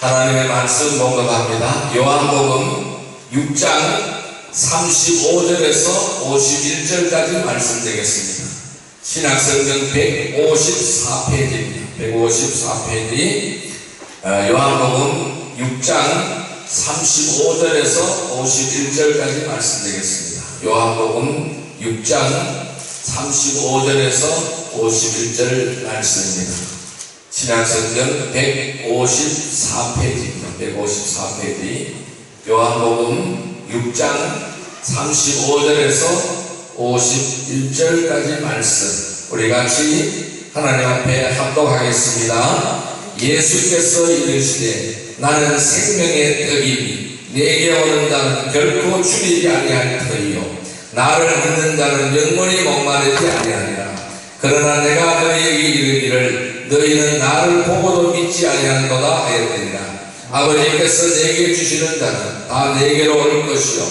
하나님의 말씀 봉독합니다. 요한복음 6장 35절에서 51절까지 말씀드리겠습니다. 신약성경 154페이지입니다. 154페이지 요한복음 6장 35절에서 51절까지 말씀드리겠습니다. 요한복음 6장 35절에서 51절 말씀입니다. 신약성경 154페이지입니다. 154페이지 요한복음 6장 35절에서 51절까지 말씀 우리 같이 하나님 앞에 합독하겠습니다. 예수께서 이르시되 나는 생명의 떡이니 내게 오는 자는 결코 줄이지 아니할 터이요 나를 믿는 자는 영원히 목마르지 아니하리라. 그러나 내가 너희에게 이르기를 너희는 나를 보고도 믿지 아니하는도다 하였느니라. 아버지께서 내게 주시는 자는 다 내게로 올 것이요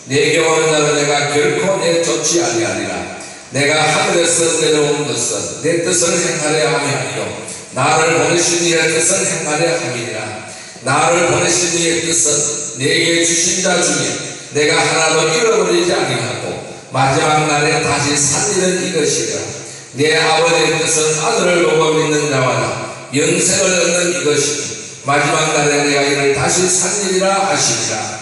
내게 오는 자는 내가 결코 내쫓지 아니하리라. 내가 하늘에서 내려온 것은 내 뜻을 행하려 함이 아니요 나를 보내신 이의 뜻을 행하려 함이니라. 나를 보내신 이의 뜻은 내게 주신 자 중에 내가 하나도 잃어버리지 아니하고 마지막 날에 다시 살리는 이것이라. 내 아버지의 뜻은 아들을 보고 믿는 자마다 영생을 얻는 이것이니 마지막 날에 내가 이를 다시 살리리라 하시니라.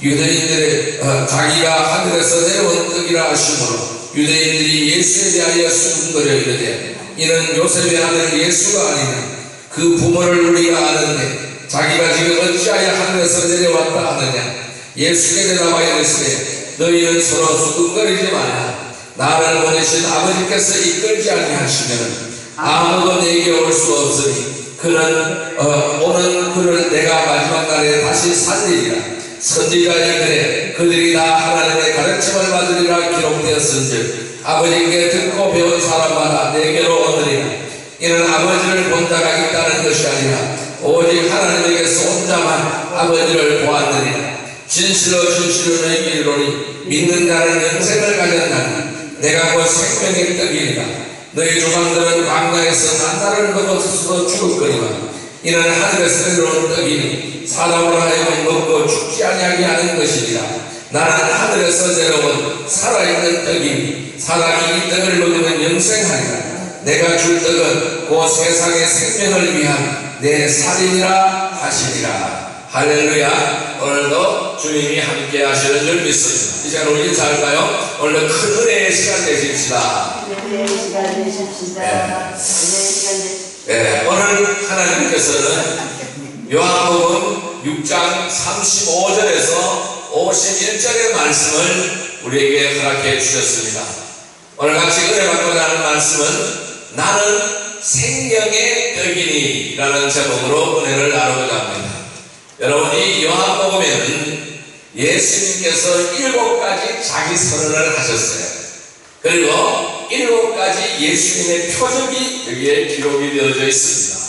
유대인들의 자기가 하늘에서 내려온 떡이라 하시므로 유대인들이 예수에 대하여 수군거려 이르되 이는 요셉의 아들 예수가 아니냐. 그 부모를 우리가 아는데 자기가 지금 어찌하여 하늘에서 내려왔다 하느냐. 예수께 대답하여 이르시되 너희는 서로 수군거리지 마라. 나를 보내신 아버지께서 이끌지 아니하시면 아무도 내게 올 수 없으니 그는 오는 그를 내가 마지막 날에 다시 살리리라. 선지자의 글에 그들이 다 하나님의 가르침을 받으리라 기록되었은즉 아버지께 듣고 배운 사람마다 내게로 오느니라. 이는 아버지를 본 자가 있다는 것이 아니라 오직 하나님에게서 온 자만 아버지를 보았느니라. 진실로 진실로 너희에게 이르노니 믿는 자는 영생을 가졌나니 내가 곧 생명의 떡이니라. 너희 조상들은 광야에서 만나를 먹어 스스로 죽었거니와 이는 하늘에서 내려온 떡이니 사람으로 하여금 먹고 죽지 아니하게 하는 것이니라. 나는 하늘에서 내려온 살아있는 떡이니 사람이 이 떡을 먹으면 영생하리라. 내가 줄 떡은 곧 세상의 생명을 위한 내 살이니라 하시니라. 할렐루야. 오늘도 주님이 함께 하시는 줄 믿습니다. 이 시간 우리 잘까요? 오늘 큰 은혜의 시간 되십시다. 은혜의 시간 되십시다. 네, 오늘 하나님께서는 요한복음 6장 35절에서 51절의 말씀을 우리에게 허락해 주셨습니다. 오늘 같이 은혜 받고자 하는 말씀은 나는 생명의 떡이니 라는 제목으로 은혜를 나누고자 합니다. 여러분, 이 요한복음에는 예수님께서 7가지 자기 선언을 하셨어요. 그리고 7가지 예수님의 표적이 여기에 기록이 되어져 있습니다.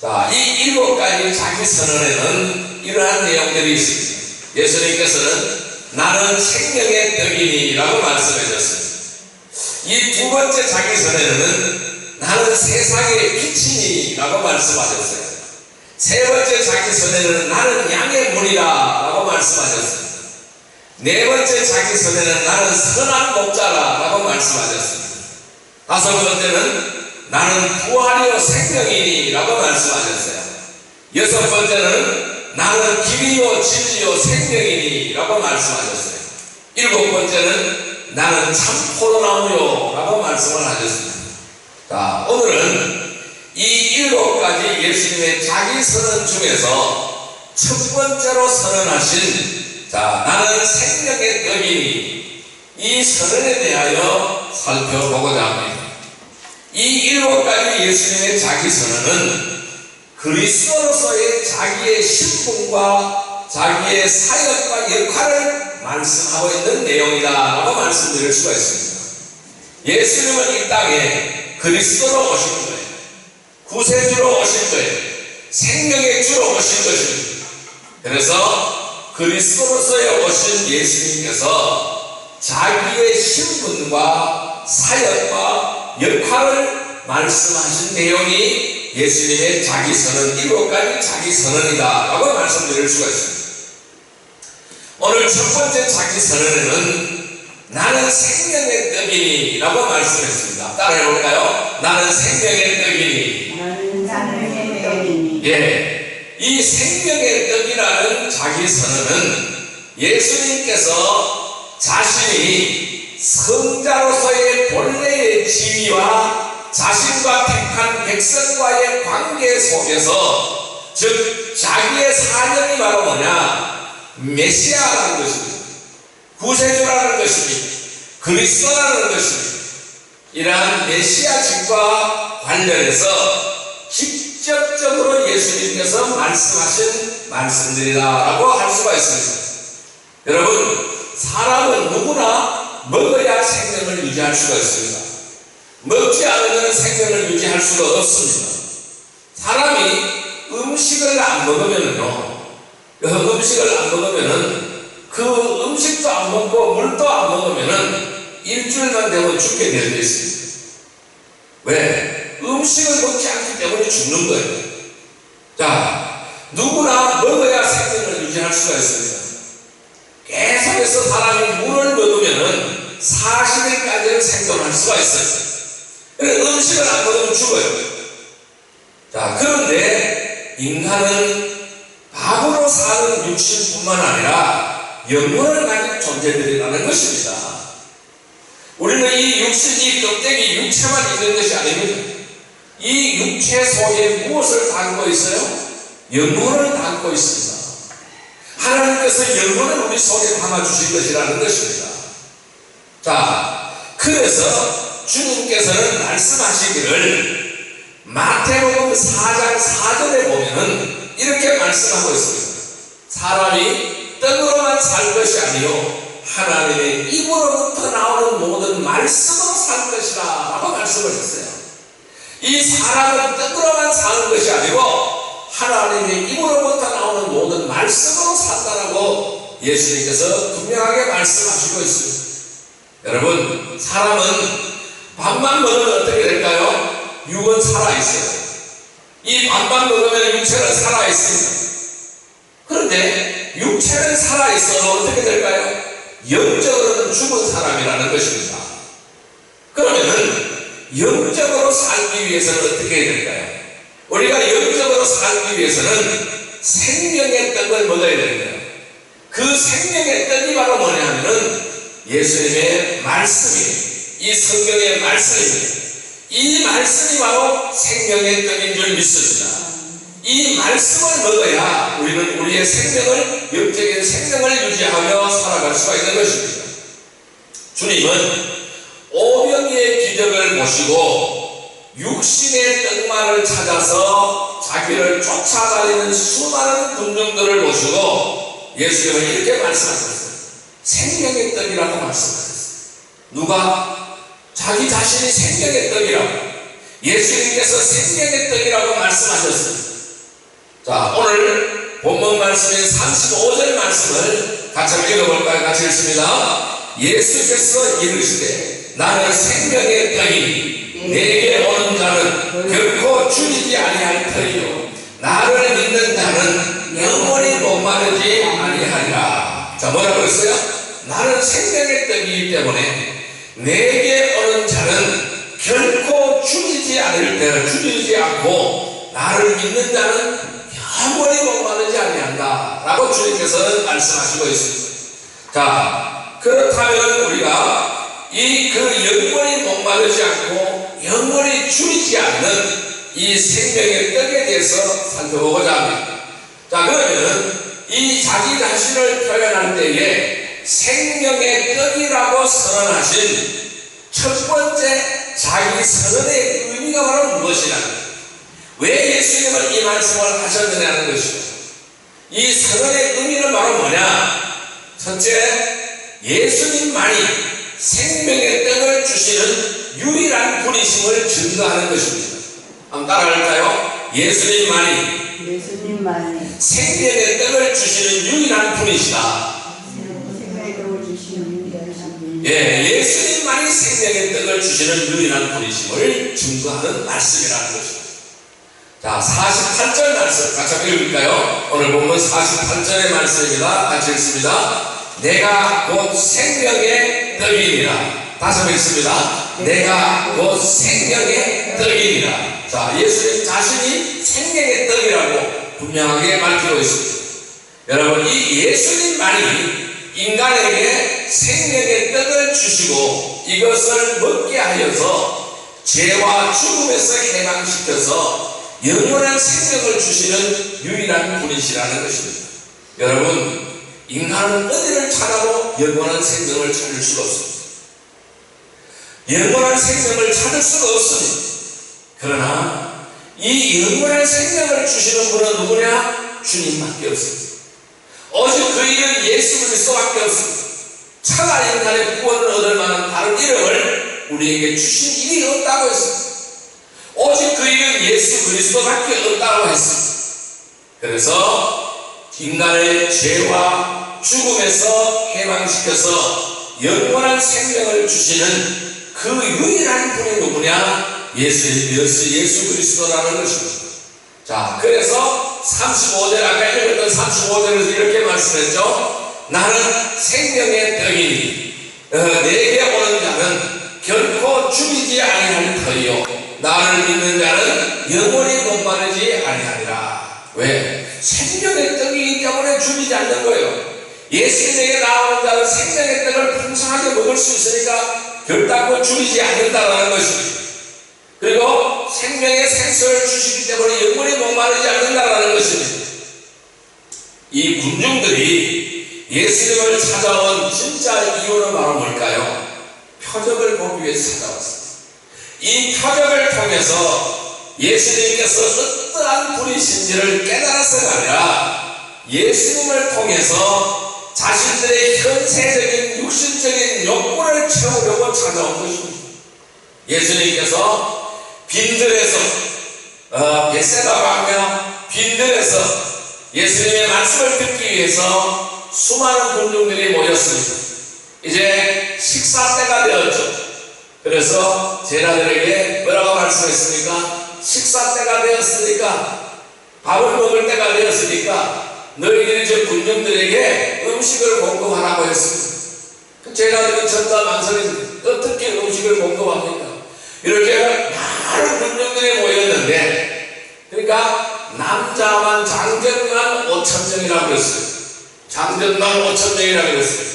자, 이 7가지 자기 선언에는 이러한 내용들이 있습니다. 예수님께서는 나는 생명의 떡이니 라고 말씀해 주셨습니다. 이 두 번째 자기 선언에는 나는 세상의 빛이니 라고 말씀하셨어요. 세 번째 자기 선에는 나는 양의 문이다 라고 말씀하셨습니다. 네 번째 자기 선에는 나는 선한 목자라 라고 말씀하셨습니다. 다섯 번째는 나는 부활이요 생명이니 라고 말씀하셨어요. 여섯 번째는 나는 길이요 진리요 생명이니 라고 말씀하셨어요. 일곱 번째는 나는 참 포도나무요 라고 말씀을 하셨습니다. 자, 오늘은 이 7가지 예수님의 자기 선언 중에서 첫 번째로 선언하신 나는 생명의 떡이니 이 선언에 대하여 살펴보고자 합니다. 이 7가지 예수님의 자기 선언은 그리스도로서의 자기의 신분과 자기의 사역과 역할을 말씀하고 있는 내용이다 라고 말씀드릴 수가 있습니다. 예수님은 이 땅에 그리스도로 오신 거예요. 구세주로 오신 거예요. 생명의 주로 오신 것입니다. 그래서 그리스도로서의 오신 예수님께서 자기의 신분과 사역과 역할을 말씀하신 내용이 예수님의 자기 선언, 7가지 자기 선언이다 라고 말씀드릴 수가 있습니다. 오늘 첫 번째 자기 선언에는 나는 생명의 떡이니 라고 말씀했습니다. 따라해볼까요? 나는 생명의 떡이니. 나는 생명의 떡이니. 예, 이 생명의 떡이라는 자기 선언은 예수님께서 자신이 성자로서의 본래의 지위와 자신과 택한 백성과의 관계 속에서, 즉 자기의 사명이 바로 뭐냐? 메시아라는 것입니다. 구세주라는 것입니다. 그리스도라는 것입니다. 이러한 메시아직과 관련해서 직접적으로 예수님께서 말씀하신 말씀들이다라고 할 수가 있습니다. 여러분, 사람은 누구나 먹어야 생명을 유지할 수가 있습니다. 먹지 않으면 생명을 유지할 수가 없습니다. 사람이 음식을 안 먹으면요, 음식을 안 먹으면은 그 음식도 안 먹고 물도 안 먹으면은 일주일만 되면 죽게 되어 있습니다. 왜? 음식을 먹지 않기 때문에 죽는 거예요. 자, 누구나 먹어야 생명을 유지할 수가 있습니다. 계속해서 사람이 물을 먹으면은 40일까지는 생존할 수가 있어요. 그래서 음식을 안 먹으면 죽어요. 자, 그런데 인간은 밥으로 사는 육신뿐만 아니라 영혼을 가진 존재들이라는 것입니다. 우리는 이 육신, 이 껍데기, 육체만 있는 것이 아닙니다. 이 육체 속에 무엇을 담고 있어요? 영혼을 담고 있습니다. 하나님께서 영혼을 우리 속에 담아주신 것이라는 것입니다. 자, 그래서 주님께서는 말씀하시기를 마태복음 4장 4절에 보면은 이렇게 말씀하고 있습니다. 사람이 떡으로만 살 것이 아니요 하나님의 입으로부터 나오는 모든 말씀으로 살 것이라 라고 말씀을 했어요. 이 사람은 떡으로만 사는 것이 아니고 하나님의 입으로부터 나오는 모든 말씀으로 산다라고 예수님께서 분명하게 말씀하시고 있습니다. 여러분, 사람은 밥만 먹으면 어떻게 될까요? 육은 살아있어요. 이 밥만 먹으면 육체는 살아있습니다. 그런데 육체는 살아있어도 어떻게 될까요? 영적으로는 죽은 사람이라는 것입니다. 그러면은 영적으로 살기 위해서는 어떻게 해야 될까요? 우리가 영적으로 살기 위해서는 생명의 떡을 먹어야 됩니다. 그 생명의 떡이 바로 뭐냐면은 예수님의 말씀이에요. 이 성경의 말씀입니다. 이 말씀이 바로 생명의 떡인 줄 믿습니다. 이 말씀을 먹어야 우리는 우리의 생명을, 영적인 생명을 유지하며 살아갈 수가 있는 것입니다. 주님은 오병이의 기적을 보시고 육신의 떡만을 찾아서 자기를 쫓아다니는 수많은 군중들을 보시고 예수님은 이렇게 말씀하셨어요. 생명의 떡이라고 말씀하셨어요. 누가? 자기 자신이 생명의 떡이라고, 예수님께서 생명의 떡이라고 말씀하셨습니다. 자, 오늘 본문 말씀인 35절 말씀을 같이 한번 읽어볼까요? 같이 읽습니다. 예수께서 이르시되 나는 생명의 떡이니 내게 오는 자는 결코 죽이지 아니할 터이요 나를 믿는 자는 영원히 목마르지 아니하리라. 자, 뭐라고 했어요? 나는 생명의 떡이기 때문에 내게 오는 자는 결코 죽이지 않고 나를 믿는 자는 영원히 목마르지 아니한다 라고 주님께서는 말씀하시고 있습니다. 자, 그렇다면 우리가 이 그 영원히 목마르지 않고 영원히 죽이지 않는 이 생명의 떡에 대해서 살펴보고자 합니다. 자, 그러면 이 자기 자신을 표현할 때에 생명의 떡이라고 선언하신 첫 번째 자기 선언의 의미가 바로 무엇이냐? 왜 예수님은 이 말씀을 하셨느냐는 것이죠. 이 선언의 의미는 바로 뭐냐? 첫째, 예수님만이 생명의 떡을 주시는 유일한 분이심을 증거하는 것입니다. 한번 따라할까요? 예수님만이 생명의 떡을 주시는 유일한 분이시다. 예, 예수님만이 생명의 떡을 주시는 유일한 분이심을 증거하는 말씀이라는 것입니다. 자, 48절 말씀 같이 한번 읽을까요? 오늘 본문 48절의 말씀입니다. 같이 읽습니다. 내가 곧 생명의 떡이니라. 다시 한번 읽습니다. 내가 곧 생명의 떡이니라. 자, 예수님 자신이 생명의 떡이라고 분명하게 밝히고 있습니다. 여러분, 이 예수님 말이 인간에게 생명의 떡을 주시고 이것을 먹게 하여서 죄와 죽음에서 해방시켜서 영원한 생명을 주시는 유일한 분이시라는 것입니다. 여러분, 인간은 어디를 찾아도 영원한 생명을 찾을 수가 없습니다. 영원한 생명을 찾을 수가 없습니다. 그러나 이 영원한 생명을 주시는 분은 누구냐? 주님밖에 없습니다. 오직 그 이름 예수 그리스도밖에 없습니다. 차가 인간의 구원을 얻을 만한 다른 이름을 우리에게 주신 일이 없다고 했습니다. 오직 그 이름 예수 그리스도밖에 없다고 했습니다. 그래서 인간의 죄와 죽음에서 해방시켜서 영원한 생명을 주시는 그 유일한 분이 누구냐? 예수 그리스도라는 것입니다. 자, 그래서 35절, 아까 읽었던 35절에서 이렇게 말씀했죠. 나는 생명의 떡이니 내게 오는 자는 결코 죽이지 아니할 터이요 나를 믿는 자는 영원히 목마르지 아니하리라. 왜? 생명의 떡이기 때문에 죽이지 않는 거예요. 예수님에게 나오는 자는 생명의 떡을 풍성하게 먹을 수 있으니까 결단코 죽이지 않는다라는 것입니다. 그리고 생명의 생수를 주시기 때문에 영원히 목마르지 않는다라는 것입니다. 이 군중들이 예수님을 찾아온 진짜 이유는 바로 뭘까요? 표적을 보기 위해서 찾아왔습니다. 이 표적을 통해서 예수님께서 어떠한 분이신지를 깨달아서가 아니라 예수님을 통해서 자신들의 현세적인 육신적인 욕구를 채우려고 찾아온 것입니다. 예수님께서 빈들에서 벳세다 광야 빈들에서 예수님의 말씀을 듣기 위해서 수많은 군중들이 모였습니다. 이제 식사 때가 되었죠. 그래서 제자들에게 뭐라고 말씀했습니까? 식사 때가 되었으니까, 밥을 먹을 때가 되었으니까 너희들이 저 군중들에게 음식을 공급하라고 했습니다. 그 제자들이 전자망설이 어떻게 음식을 공급합니까? 이렇게 많은 군중들이 모였는데, 그러니까 남자만 장전만 5,000명이라고 그랬어요. 장전만 5,000명이라고 그랬어요.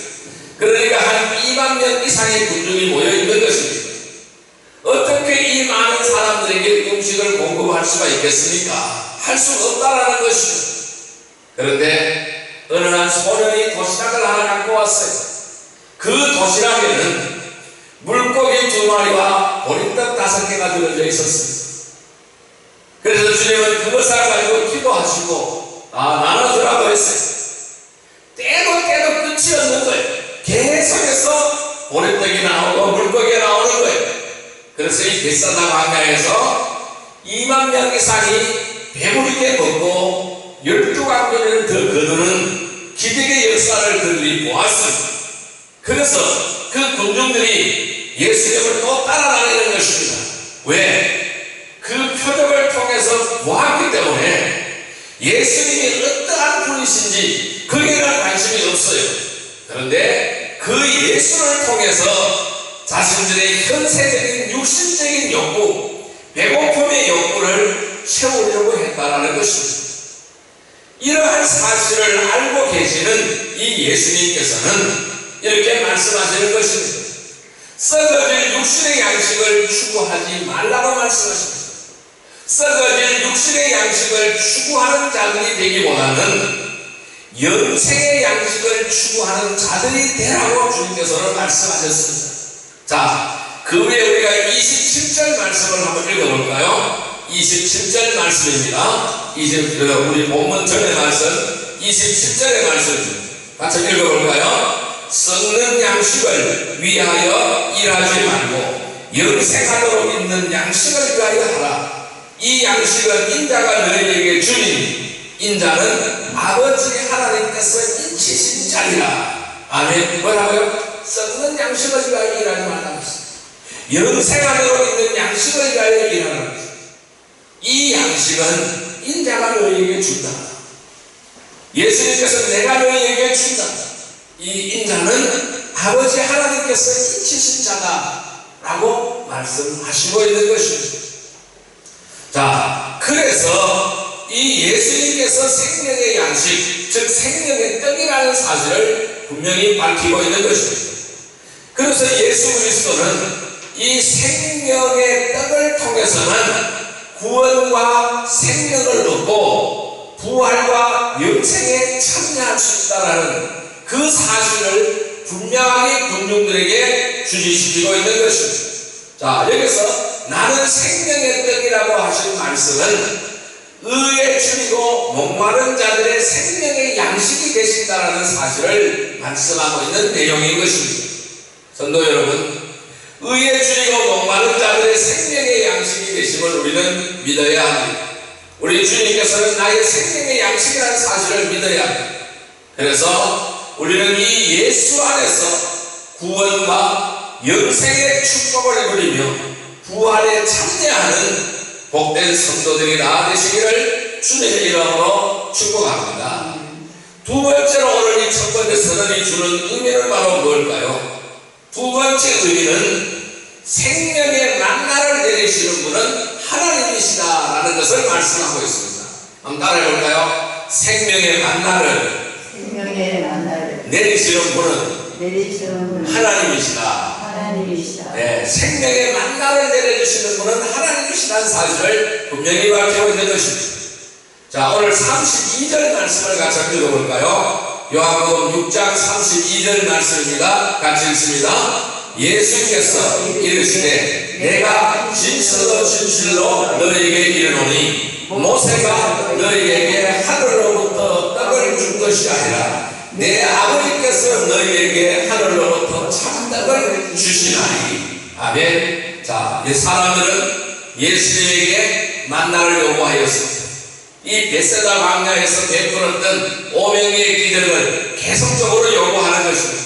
그러니까 한 2만 명 이상의 군중이 모여 있는 것입니다. 어떻게 이 많은 사람들에게 음식을 공급할 수가 있겠습니까? 할 수 없다라는 것입니다. 그런데 어느 날 소년이 도시락을 하나 갖고 왔어요. 그 도시락에는 물고기 2마리와 보리떡 5개가 들어져 있었습니다. 그래서 주님은 그것을 가지고 기도하시고 나눠주라고 했어요. 때도 끝이 없는 거예요. 계속해서 보리떡이 나오고 물고기가 나오는 거예요. 그래서 이 벳세다 광야에서 2만 명 이상이 배부르게 먹고 12광년을 더 거두는 기적의 역사를 그들이 보았습니다. 그래서 그 군중들이 예수님을 또 따라다니는 것입니다. 왜? 그 표적을 통해서 보았기 때문에 예수님이 어떠한 분이신지 거기에는 관심이 없어요. 그런데 그 예수를 통해서 자신들의 현세적인 육신적인 욕구, 배고픔의 욕구를 채우려고 했다라는 것입니다. 이러한 사실을 알고 계시는 이 예수님께서는 이렇게 말씀하시는 것입니다. 썩어질 육신의 양식을 추구하지 말라고 말씀하십니다. 썩어질 육신의 양식을 추구하는 자들이 되기보다는 영생의 양식을 추구하는 자들이 되라고 주님께서는 말씀하셨습니다. 자, 그 후에 우리가 27절 말씀을 한번 읽어볼까요? 27절 말씀입니다. 우리 본문 전의 말씀 27절의 말씀 같이 읽어볼까요? 썩는 양식을 위하여 일하지 말고 영생하도록 있는 양식을 위하여 하라. 이 양식은 인자가 너희에게 주니 인자는 아버지 하나님께서 인치신 자리라. 아멘. 뭐라고요? 썩는 양식을 위하여 일하지 말라고 했습니다. 영생하도록 있는 양식을 위하여 일하라고 했습니다. 이 양식은 인자가 너희에게 준다. 예수님께서 내가 너희에게 준다. 이 인자는 아버지 하나님께서 인치신 자다라고 말씀하시고 있는 것입니다. 자, 그래서 이 예수님께서 생명의 양식, 즉 생명의 떡이라는 사실을 분명히 밝히고 있는 것입니다. 그래서 예수 그리스도는 이 생명의 떡을 통해서는 구원과 생명을 얻고 부활과 영생에 참여할 수 있다는 그 사실을 분명하게 군중들에게 주지시키고 있는 것입니다. 자, 여기서 나는 생명의 떡이라고 하신 말씀은 의에 줄이고 목마른 자들의 생명의 양식이 되신다라는 사실을 말씀하고 있는 내용인 것입니다. 성도 여러분, 의에 줄이고 목마른 자들의 생명의 양식이 되심을 우리는 믿어야 합니다. 우리 주님께서는 나의 생명의 양식이라는 사실을 믿어야 합니다. 그래서 우리는 이 예수 안에서 구원과 영생의 축복을 누리며 부활에 참여하는 복된 성도들이 되시기를 주님의 이름으로 축복합니다. 두 번째로 오늘 이 첫 번째 선언이 주는 의미는 바로 뭘까요? 두 번째 의미는 생명의 만나를 내리시는 분은 하나님이시다라는 것을 말씀하고 있습니다. 한번 따라해볼까요? 생명의 만나를 내리시는 분은 하나님이시다. 네, 생명의 만나를 내려주시는 분은 하나님이시다는 사실을 분명히 밝히고 있는 것입니다. 자, 오늘 32절 말씀을 같이 읽어볼까요? 요한복음 6장 32절 말씀입니다. 같이 읽습니다. 예수께서 이르시되 내가 진실로 진실로 너희에게 이르노니 모세가 너희에게 하늘로부터 떡을 준 것이 아니라 내 아버지께서 너희에게 하늘로부터 참떡을 주시나니. 아멘. 자, 이 사람들은 예수님에게 만나를 요구하였습니다. 이 벳세다 광야에서 베풀었던 오병이의 기적을 계속적으로 요구하는 것입니다.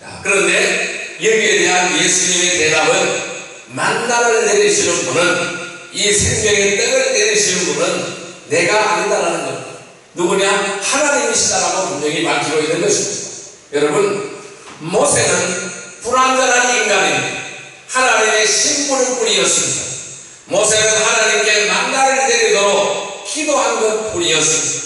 자, 그런데 여기에 대한 예수님의 대답은 만나를 내리시는 분은, 이 생명의 떡을 내리시는 분은 내가 아니다라는 겁니다. 누구냐? 하나님이시다라고 분명히 밝히고 있는 것입니다. 여러분, 모세는 불완전한 인간입니다. 하나님의 신부일 뿐이었습니다. 모세는 하나님께 만나를 내리도록 기도한 것 뿐이었습니다.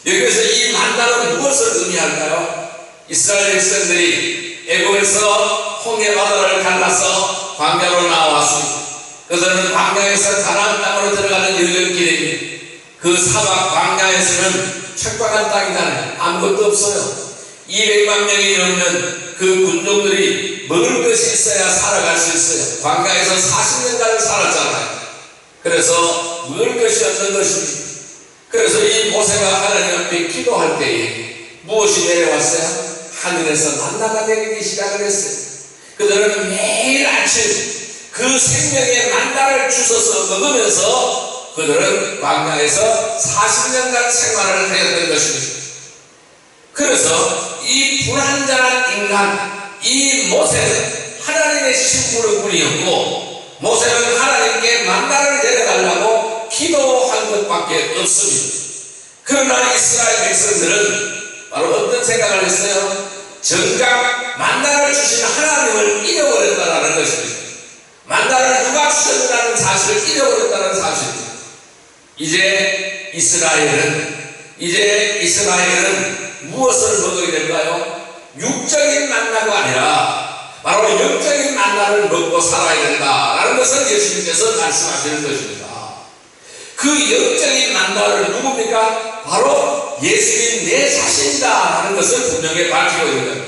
여기서 이 만나는 무엇을 의미할까요? 이스라엘 백성들이 애굽에서 홍해 바다를 갈라서 광야로 나왔습니다. 그들은 광야에서 가나안 땅으로 들어가는 여정길입니다. 그 사막 광야에서는 척박한 땅이잖아요. 아무것도 없어요. 200만 명이 넘는 그 군종들이 먹을 것이 있어야 살아갈 수 있어요. 광야에서 40년간 살았잖아요. 그래서 먹을 것이 없는 것입니다. 그래서 이 모세가 하나님 앞에 기도할 때에 무엇이 내려왔어요? 하늘에서 만나가 내리기 시작을 했어요. 그들은 매일 아침 그 생명의 만나를 주셔서 먹으면서 그들은 광야에서 40년간 생활을 하였던 것입니다. 그래서 이 불완전한 인간, 이 모세는 하나님의 신부를 뿐이었고, 모세는 하나님께 만나를 내려달라고 기도한 것밖에 없습니다. 그러나 이스라엘 백성들은 바로 어떤 생각을 했어요? 정작 만나를 주신 하나님을 잊어버렸다는 것입니다. 만나를 누가 주셨다는 사실을 잊어버렸다는 사실입니다. 이제 이스라엘은 무엇을 먹어야 될까요? 육적인 만나가 아니라 바로 영적인 만나를 먹고 살아야 된다라는 것을 예수님께서 말씀하시는 것입니다. 그 영적인 만나를 누굽니까? 바로 예수님 내 자신이다라는 것을 분명히 밝히고 있는 겁니다.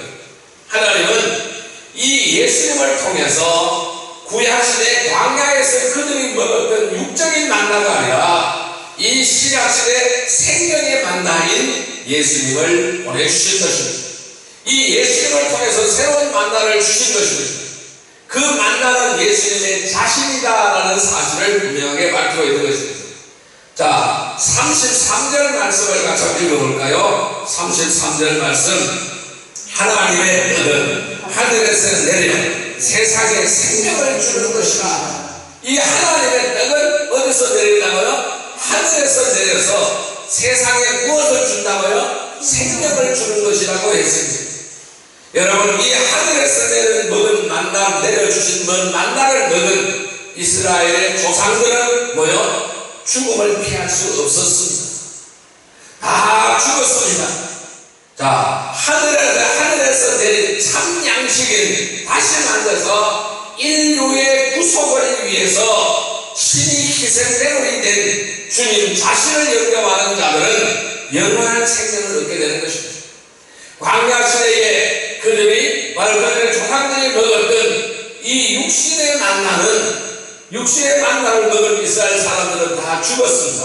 하나님은 이 예수님을 통해서 구약시대 광야에서 그들이 먹었던 육적인 만나가 아니라 이 신약시대 생명의 만나인 예수님을 보내주신 것입니다. 이 예수님을 통해서 새로운 만나를 주신 것입니다. 그 만나는 예수님의 자신이다라는 사실을 분명하게 밝히고 있는 것입니다. 자, 33절 말씀을 같이 읽어볼까요? 33절 말씀. 하나님의 뜻은 하늘에서 내려 세상에 생명을 주는 것이라. 이 하나님의 떡은 어디서 내린다고요? 하늘에서 내려서 세상에 무엇을 준다고요? 생명을 주는 것이라고 했습니다. 여러분, 이 하늘에서 먹은 만나, 내려주신 만나를 먹은 이스라엘의 조상들은 뭐요? 죽음을 피할 수 없었습니다. 다 죽었습니다. 자, 하늘에서 내린 참 양식인 다시 만나서 인류의 구속을 위해서 신이 희생대물이 된 주님 자신을 영접하는 자들은 영원한 생명을 얻게 되는 것입니다. 광야 시대에 그들의 조상들이 먹었던 이 육신의 만나를 먹은 이스라엘 사람들은 다 죽었습니다.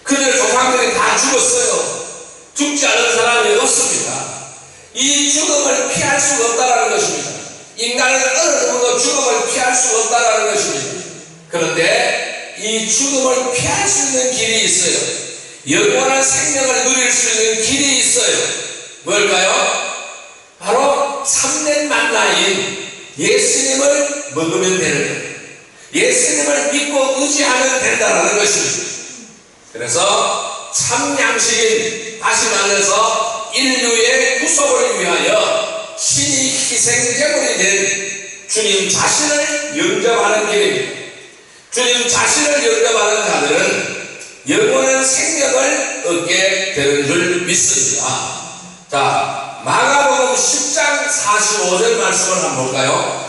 그들 조상들이 다 죽었어요. 죽지 않은 사람이 없습니다. 이 죽음을 피할 수가 없다는 것입니다. 인간은 어느 누구도 죽음을 피할 수가 없다는 것입니다. 그런데 이 죽음을 피할 수 있는 길이 있어요. 영원한 생명을 누릴 수 있는 길이 있어요. 뭘까요? 바로 참된 만나인 예수님을 먹으면 되는 거예요. 예수님을 믿고 의지하면 된다는 것입니다. 그래서 참 양식인 다시 말해서 인류의 구속을 위하여 신이 희생제물이 된 주님 자신을 영접하는 길입니다. 주님 자신을 영접하는 자들은 영원한 생명을 얻게 되는 줄 믿습니다. 자, 마가복음 10장 45절 말씀을 한번 볼까요?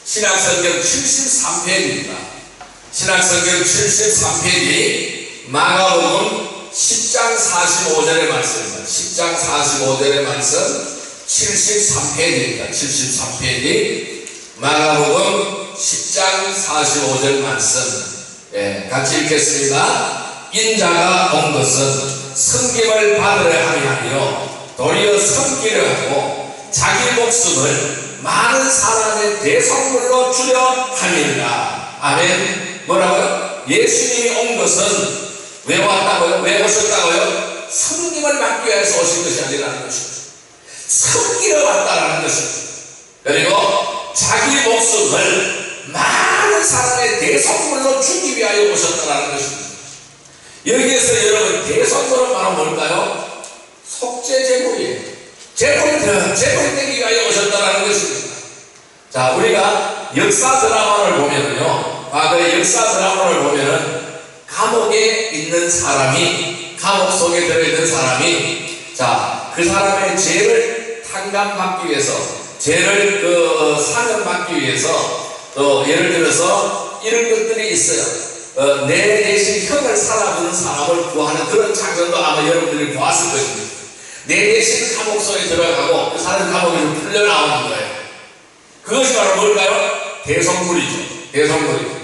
신약성경 73페이지입니다. 신약성경 73페이지 마가복음 10장 45절의 말씀입니다. 10장 45절의 말씀 73페이지입니다. 73페이지 마가복음 10장 45절 말씀, 같이 읽겠습니다. 인자가 온 것은 섬김을 받으려 함이 아니요 도리어 섬기려 하고 자기 목숨을 많은 사람의 대성물로 주려 함이니라. 아멘. 뭐라고요? 예수님이 온 것은 왜 왔다고요? 왜 오셨다고요? 섬김을 받기 위해서 오신 것이 아니라는 것입니다. 섬기러 왔다라는 것입니다. 그리고 자기 목숨을 많은 사람의 대성물로 주기 위하여 오셨다라는 것입니다. 여기에서 여러분 대성물은 바로 뭘까요? 속죄제물이에요. 제물이 되기 위하여 오셨다라는 것입니다. 자, 우리가 역사 드라마를 보면은요, 과거의 역사 드라마를 보면은 감옥에 있는 사람이, 감옥 속에 들어있는 사람이, 자, 그 사람의 죄를 탕감받기 위해서, 죄를 사면받기 위해서, 또 예를 들어서 이런 것들이 있어요. 내 대신 형을 살아주는 사람을 구하는 그런 장면도 아마 여러분들이 보았을 것입니다. 내 대신 감옥 속에 들어가고 그 사람 감옥에서 풀려나오는 거예요. 그것이 바로 뭘까요? 대성물이죠. 대성물이죠.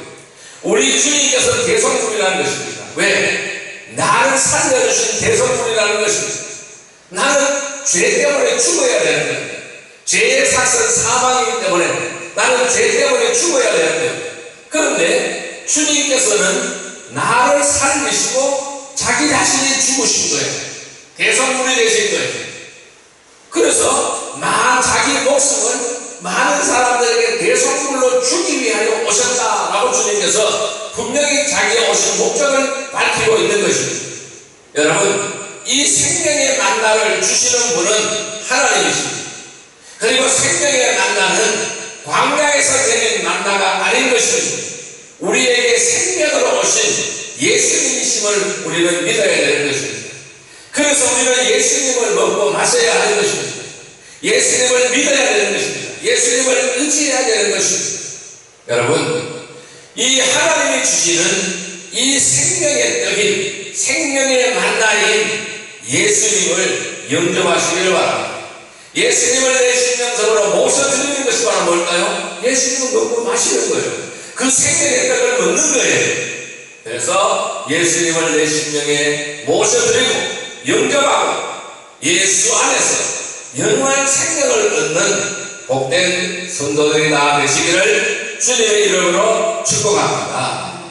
우리 주님께서는 대성물이라는 것입니다. 왜? 나를 살려주신 대성물이라는 것입니다. 나는 죄 때문에 죽어야 되는 거예요. 죄의 삭은 사망이기 때문에 나는 죄 때문에 죽어야 되는 거예요. 그런데 주님께서는 나를 살리시고 자기 자신이 죽으신 거예요. 대성물이 되신 거예요. 그래서 자기 목숨을 많은 사람들에게 대성물로 주기 위하여 오셨다라고 주님께서 분명히 자기의 오신 목적을 밝히고 있는 것입니다. 여러분, 이 생명의 만나를 주시는 분은 하나님이십니다. 그리고 생명의 만나는 광야에서 되는 만나가 아닌 것입니다. 우리에게 생명으로 오신 예수님이심을 우리는 믿어야 되는 것입니다. 그래서 우리는 예수님을 먹고 마셔야 하는 것입니다. 예수님을 믿어야 되는 것입니다. 예수님을 의지해야 되는 것입니다. 여러분, 이 하나님이 주시는 이 생명의 떡인 생명의 만나인 예수님을 영접하시기를 바랍니다. 예수님을 내 심령적으로 모셔드리는 것이 바로 뭘까요? 예수님을 먹고 마시는 거예요. 그 생명의 떡을 먹는 거예요. 그래서 예수님을 내 심령에 모셔드리고 영접하고 예수 안에서 영원한 생명을 얻는 복된 성도들이 다 되시기를 주님의 이름으로 축복합니다.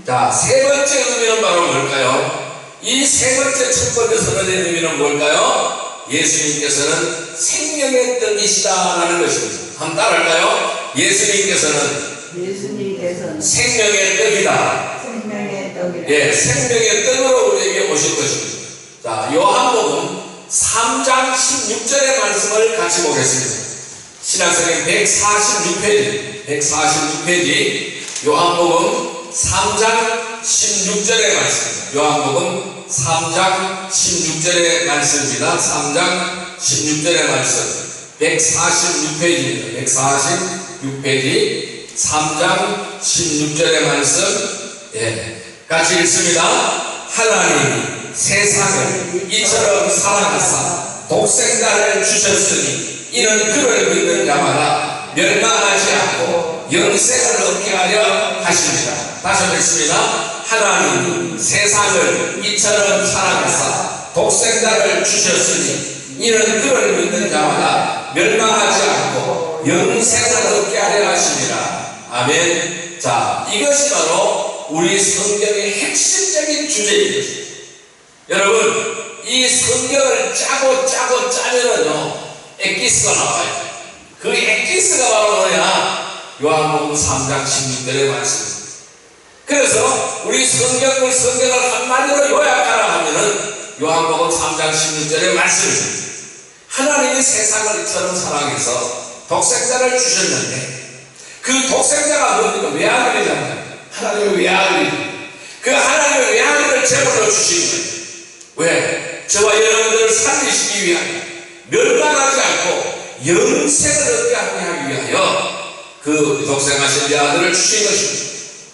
자, 세 번째 의미는 바로 뭘까요? 이 세 번째 첫 번째 선언의 의미는 뭘까요? 예수님께서는 생명의 떡이시다라는 것입니다. 한번 따라할까요? 예수님께서는 예수님께서는 생명의 떡이다. 생명의 떡이라. 예, 생명의 떡으로 우리에게 오실 것입니다. 자, 요한복음 3장 16절의 말씀을 같이 보겠습니다. 신약성경 146페이지 요한복음 3장 16절의 말씀입니다. 요한복음 3장 16절의 말씀입니다. 3장 16절의 말씀 146페이지입니다. 146페이지 3장 16절의 말씀, 예, 같이 읽습니다. 하나님이 세상을 이처럼 사랑하사 독생자를 주셨으니 이는 그를 믿는 자마다 멸망하지 않고 영생을 얻게 하려 하십니다. 다시 한번 읽습니다. 하나님이 세상을 이처럼 사랑하사 독생자를 주셨으니 이는 그를 믿는 자마다 멸망하지 않고 영생을 얻게 하려 하십니다. 아멘. 자, 이것이 바로 우리 성경의 핵심적인 주제인 것입니다. 여러분, 이 성경을 짜고 짜면은요, 엑기스가 나와요. 그 엑기스가 바로 뭐냐? 요한복음 3장 16절의 말씀입니다. 그래서 우리 성경을 한마디로 요약하라 하면은 요한복음 3장 16절의 말씀입니다. 하나님이 세상을 이처럼 사랑해서 독생자를 주셨는데 그 독생자가 뭡니까? 외아들이잖아요. 하나님의 외아들이. 그 하나님의 외아들을 제물로 주신 거예요. 왜? 저와 여러분들을 살리시기 위하여, 멸망하지 않고 영생을 얻게 하기 위하여 그 독생하신 외아들을 주신 것입니다.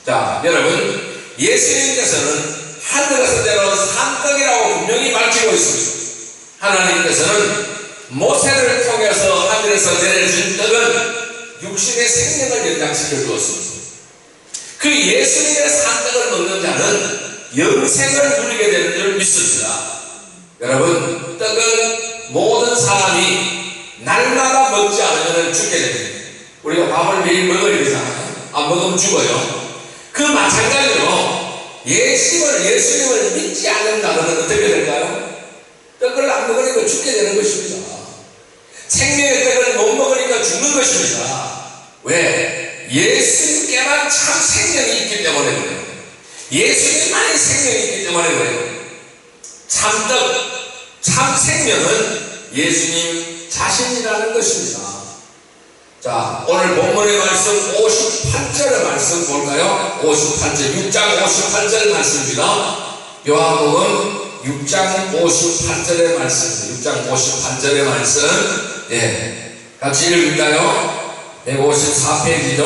자, 여러분, 예수님께서는 하늘에서 내려온 산떡이라고 분명히 밝히고 있습니다. 하나님께서는 모세를 통해서 하늘에서 내려준 떡은 육신의 생명을 연장시켜 주었습니다. 그 예수님의 산떡을 먹는 자는 영생을 누리게 되는 줄 믿습니다. 여러분, 떡은 모든 사람이 날마다 먹지 않으면 죽게 됩니다. 우리가 밥을 매일 먹어야 되잖아요. 안 먹으면 죽어요. 그 마찬가지로 예수님을 믿지 않는 자들은 어떻게 될까요? 떡을 안 먹으니까 죽게 되는 것입니다. 생명의 떡을 못 먹으니까 죽는 것입니다. 왜? 예수님께만 참 생명이 있기 때문에 그래요. 예수님만이 생명이 있기 때문에 그래요. 참떡, 참 생명은 예수님 자신이라는 것입니다. 자, 오늘 본문의 말씀 58절의 말씀 볼까요? 58절, 6장 58절 말씀입니다. 요한복음 6장 58절의 말씀, 6장 58절의 말씀, 예, 같이 읽을까요? 154페이지죠?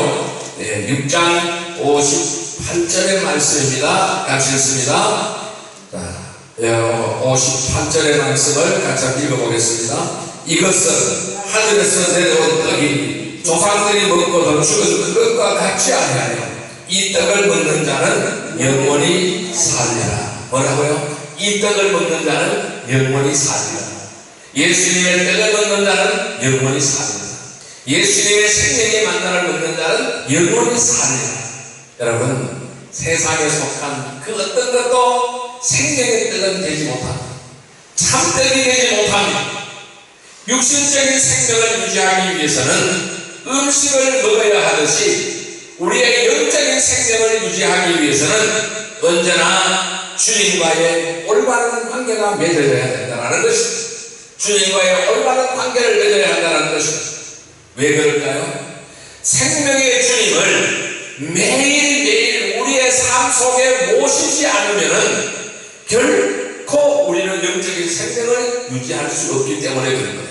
예, 6장 58절의 말씀입니다. 같이 읽습니다. 자, 58절의 말씀을 같이 읽어보겠습니다. 이것은 하늘에서 내려온 떡이 조상들이 먹고도 죽은 그것과 같이 아니하며 이 떡을 먹는 자는 영원히 살리라. 뭐라고요? 이 떡을 먹는 자는 영원히 살리라. 예수님의 떡을 먹는 자는 영원히 살리라. 예수님의 생명의 만나를 먹는 자는 영원히 살리라. 여러분, 세상에 속한 그 어떤 것도 생명의 떡은 되지 못합니다. 참떡이 되지 못합니다. 육신적인 생명을 유지하기 위해서는 음식을 먹어야 하듯이 우리의 영적인 생명을 유지하기 위해서는 언제나 주님과의 올바른 관계가 맺어져야 된다는 것입니다. 주님과의 올바른 관계를 맺어야 한다는 것입니다. 왜 그럴까요? 생명의 주님을 매일매일 우리의 삶 속에 모시지 않으면 결코 우리는 영적인 생명을 유지할 수 없기 때문에 그런 거예요.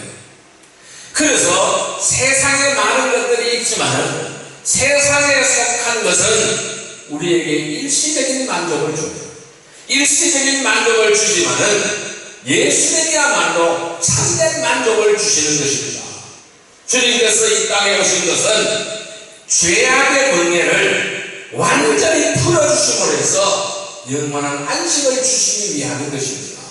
그래서 세상에 많은 것들이 있지만 세상에 속한 것은 우리에게 일시적인 만족을 줍니다. 일시적인 만족을 주지만은 예수님이야말로 참된 만족을 주시는 것입니다. 주님께서 이 땅에 오신 것은 죄악의 번뇌를 완전히 풀어주심으로 해서 영원한 안식을 주시기 위한 것입니다.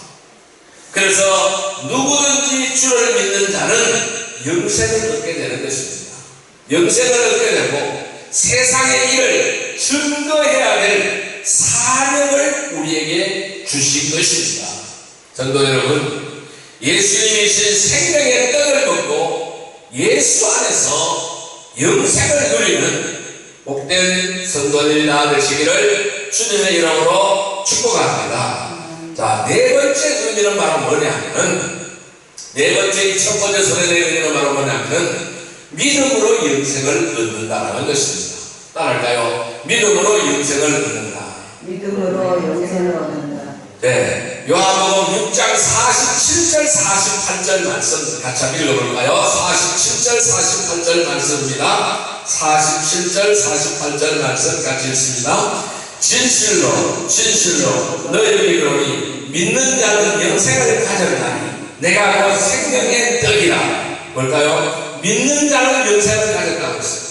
그래서 누구든지 주를 믿는 자는 영생을 얻게 되는 것입니다. 영생을 얻게 되고 세상의 일을 증거해야 될 사명을 우리에게 주신 것입니다. 성도 여러분, 예수님이신 생명의 떡을 먹고 예수 안에서 영생을 누리는 복된 성도들이나 되시기를 주님의 이름으로 축복합니다. 자, 네 번째 의미는 바로 뭐냐면은, 네 번째, 첫 번째 선언의 의미는 바로 뭐냐면은, 믿음으로 영생을 얻는다라는 것입니다. 따라할까요? 믿음으로 영생을 얻는다. 믿음으로 영생을 얻는다. 네, 요한복음 6장 47절 48절 말씀 같이 한번 읽어볼까요? 47절 48절 말씀입니다. 47절 48절 말씀 같이 읽습니다. 진실로 진실로 너희에게 이르노니 믿는 자는 영생을 가졌나니 내가 그 생명의 떡이라. 뭘까요? 믿는 자는 영생을 가졌다고 했어요.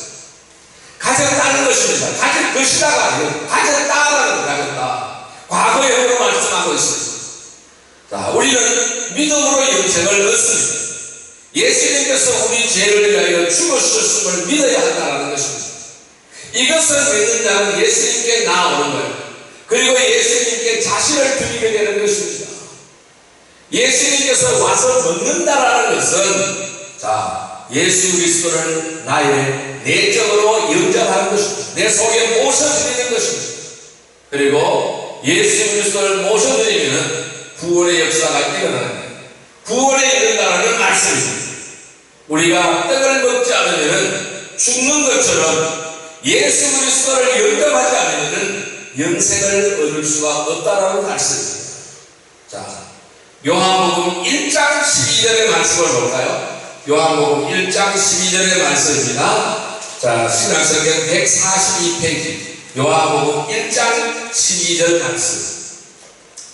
가졌다는 것입니다. 가질 것이다가 아니고 가졌다라는 거, 가졌다. 과거형으로 말씀하고 있습니다. 자, 우리는 믿음으로 영생을 얻습니다. 예수님께서 우리 죄를 위하여 죽으셨음을 믿어야 한다는 것입니다. 이것을 믿는 자는 예수님께 나아오는 거예요. 그리고 예수님께 자신을 드리게 되는 것입니다. 예수님께서 와서 먹는다라는 것은, 자, 예수 그리스도를 나의 내적으로 영접하는 것입니다. 내 속에 모셔드리는 것입니다. 그리고 예수 그리스도를 모셔드리면 구원의 역사가 일어나는 거예요. 구원에 이른다는 말씀입니다. 우리가 떡을 먹지 않으면 죽는 것처럼 예수 그리스도를 영접하지 않으면 영생을 얻을 수가 없다는 말씀입니다. 자, 요한복음 1장 12절의 말씀을 볼까요? 요한복음 1장 12절의 말씀입니다. 자, 신약성경 142페이지 요한복음 1장 12절 말씀.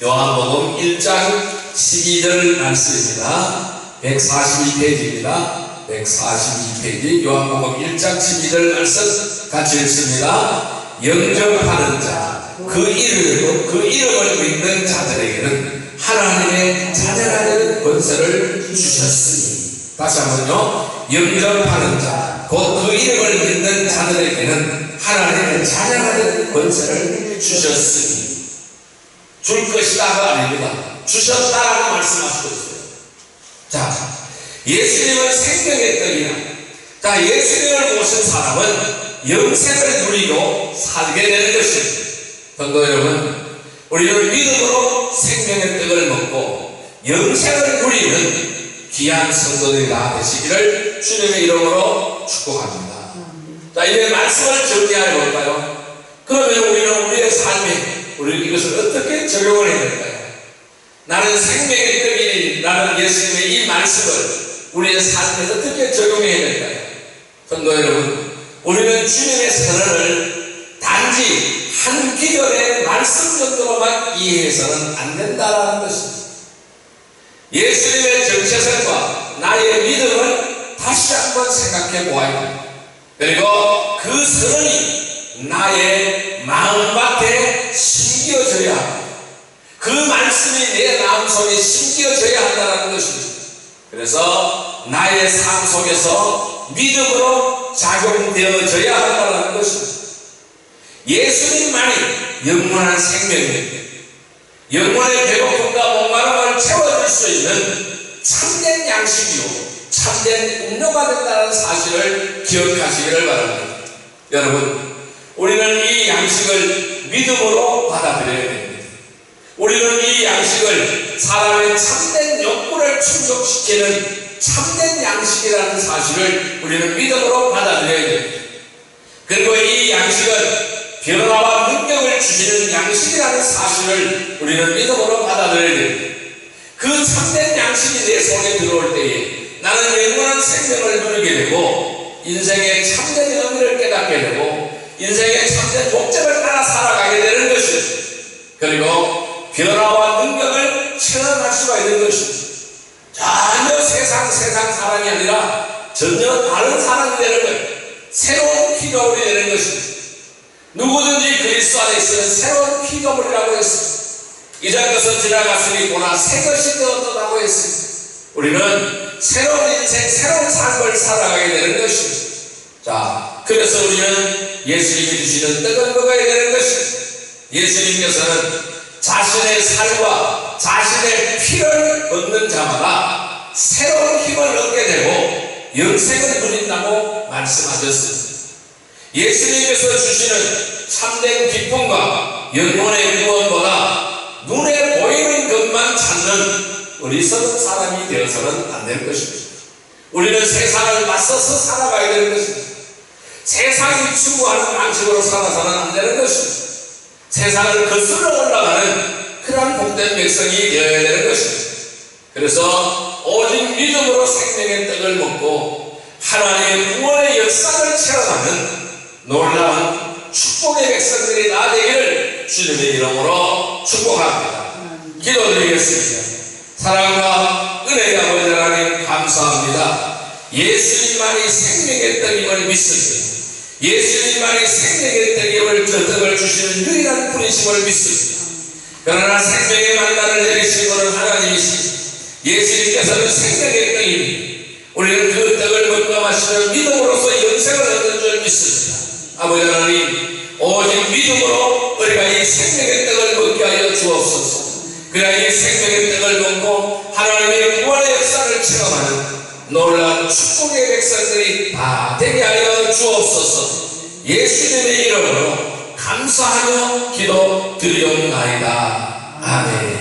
요한복음 1장 12절 말씀입니다. 142페이지입니다. 142페이지 요한복음 1장 12절 말씀 같이 읽습니다. 영접하는 자, 그 이름을 믿는 자들에게는 하나님의 자녀라는 권세를 주셨으니. 다시 한번요. 영접하는 자, 곧 그 이름을 믿는 자들에게는 하나님의 자녀라는 권세를 주셨으니. 줄 것이다가 아닙니다. 주셨다라고 말씀하시고 있어요. 자, 예수님은 생명의 떡이라. 자, 예수님을 모신 사람은 영생을 누리고 살게 되는 것입니다. 성도 여러분, 우리는 믿음으로 생명의 떡을 먹고 영생을 누리는 귀한 성도들이 다 되시기를 주님의 이름으로 축복합니다. 자, 이제 말씀을 정리해 볼까요? 그러면 우리는 우리의 삶에 우리 이것을 어떻게 적용을 해야 될까요? 나는 생명의 떡이니 나는 예수님의 이 말씀을 우리의 삶에 어떻게 적용해야 될까요? 성도 여러분, 우리는 주님의 선언을 단지 한 기절의 말씀 정도로만 이해해서는 안 된다는 것입니다. 예수님의 정체성과 나의 믿음을 다시 한번 생각해 보아야 합니다. 그리고 그 선언이 나의 마음밭에 심겨져야 합니다. 그 말씀이 내 마음속에 심겨져야 한다는 것입니다. 그래서 나의 삶 속에서 믿음으로 작용되어져야 한다는 것입니다. 예수님만이 영원한 생명입니다. 영원의 배고픔과 목마름을 채워줄 수 있는 참된 양식이요 참된 음료가 된다는 사실을 기억하시기를 바랍니다. 여러분, 우리는 이 양식을 믿음으로 받아들여야 됩니다. 우리는 이 양식을 사람의 참된 욕구를 충족시키는 참된 양식이라는 사실을 우리는 믿음으로 받아들여야 됩니다. 그리고 이 양식은 변화와 능력을 주시는 양식이라는 사실을 우리는 믿음으로 받아들여야 됩니다. 그 참된 양식이 내 속에 들어올 때에 나는 영원한 생명을 누리게 되고 인생의 참된 의미를 깨닫게 되고 인생의 참된 목적을 따라 살아가게 되는 것입니다. 그리고 변화와 능력을 체험할 수가 있는 것입니다. 전혀 세상 사랑이 아니라 전혀 다른 사랑이 되는 거예요. 새로운 피조물이 되는 것입니다. 누구든지 그리스도 안에 있으면 새로운 피조물이라고 했습니다. 이전 것은 지나갔으니 보나 새 것이 되었다고 했습니다. 우리는 새로운 인생, 새로운 삶을 살아가게 되는 것입니다. 자, 그래서 우리는 예수님이 주시는 떡을 먹어야 되는 것입니다. 예수님께서는 자신의 살과 자신의 피를 얻는 자마다 새로운 힘을 얻게 되고 영생을 누린다고 말씀하셨습니다. 예수님께서 주시는 참된 기쁨과 영혼의 구원보다 눈에 보이는 것만 찾는 어리석은 사람이 되어서는 안 될 것입니다. 우리는 세상을 맞서서 살아가야 되는 것입니다. 세상이 추구하는 방식으로 살아서는 안 되는 것입니다. 세상을 거슬러 올라가는 그러한 복된 백성이 되어야 되는 것입니다. 그래서 오직 믿음으로 생명의 떡을 먹고 하나님의 구원의 역사를 체험하는 놀라운 축복의 백성들이 다 되기를 주님의 이름으로 축복합니다. 기도드리겠습니다. 사랑과 은혜의 아버지 하나님 감사합니다. 예수님만이 생명의 떡임을 믿습니다. 예수님만이 생명의 떡을 주시는 유일한 분이심을 믿습니다. 그러나 생명의 만나를 내리신 분은 하나님이십니다. 예수님께서는 생명의 떡입니다. 우리는 그 떡을 먹고 마시는 믿음으로써 영생을 얻는 줄 믿습니다. 아버지 하나님, 오직 믿음으로 우리가 이 생명의 떡을 먹게 하여 주옵소서. 그래야 이 생명의 떡을 먹고 하나님의 구원의 역사를 체험하는 놀라운 축복의 백성들이 다 되게 하여 주옵소서. 예수님의 이름으로 감사하며 기도 드리옵나이다. 아멘.